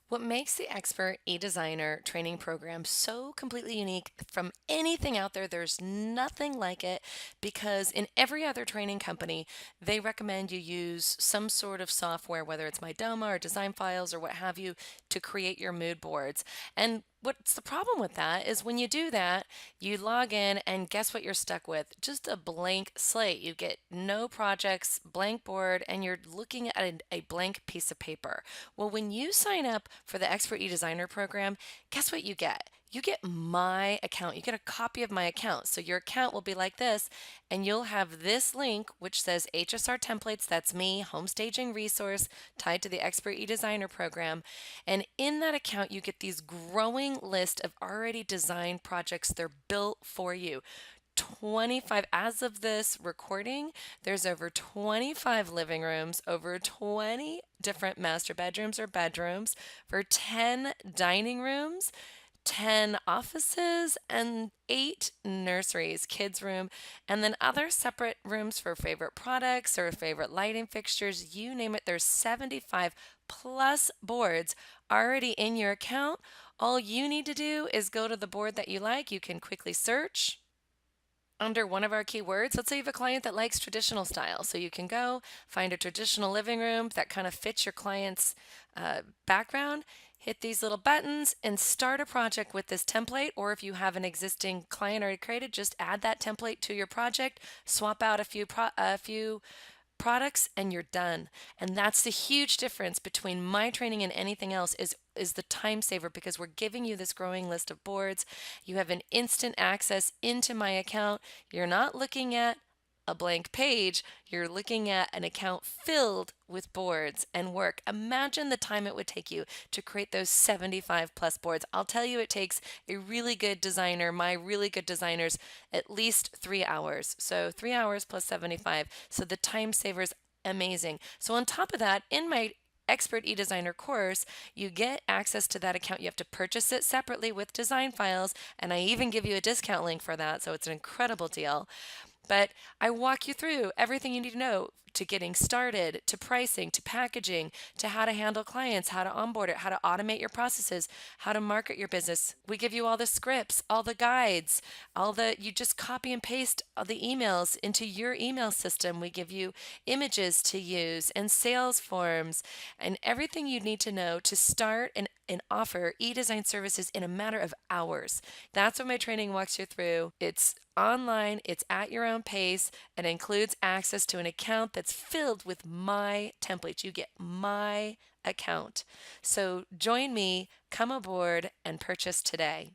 What makes the Expert eDesigner training program so completely unique from anything out there, there's nothing like it because in every other training company, they recommend you use some sort of software, whether it's Mydoma or Design Files or what have you, to create your mood boards. And what's the problem with that is when you do that, you log in and guess what you're stuck with? Just a blank slate. You get no projects, blank board, and you're looking at a blank piece of paper. Well, when you sign up for the Expert eDesigner program, guess what you get? You get my account. You get a copy of my account. So your account will be like this, and you'll have this link which says HSR templates. That's me, home staging resource tied to the Expert eDesigner program. And in that account, you get these growing list of already designed projects. They're built for you. 25 as of this recording, there's over 25 living rooms, over 20 different master bedrooms or bedrooms, for 10 dining rooms, 10 offices, and 8 nurseries, kids room, and then other separate rooms for favorite products or favorite lighting fixtures, you name it. There's 75 plus boards already in your account. All you need to do is go to the board that you like. You can quickly search under one of our keywords. Let's say you have a client that likes traditional style. So you can go find a traditional living room that kind of fits your client's background, hit these little buttons and start a project with this template. Or if you have an existing client already created, just add that template to your project, swap out a few products and you're done. And that's the huge difference between my training and anything else is the time saver, because we're giving you this growing list of boards. You have an instant access into my account. You're not looking at a blank page, you're looking at an account filled with boards and work. Imagine the time it would take you to create those 75 plus boards. I'll tell you, it takes a really good designer, my really good designers, at least 3 hours. So 3 hours plus 75. So the time saver is amazing. So on top of that, in my Expert eDesigner course, you get access to that account. You have to purchase it separately with design files, and I even give you a discount link for that, so it's an incredible deal. But I walk you through everything you need to know, to getting started, to pricing, to packaging, to how to handle clients, how to onboard it, how to automate your processes, how to market your business. We give you all the scripts, all the guides, you just copy and paste all the emails into your email system. We give you images to use and sales forms and everything you need to know to start and offer e-design services in a matter of hours. That's what my training walks you through. It's online, it's at your own pace, and includes access to an account that's filled with my templates. You get my account. So join me, come aboard, and purchase today.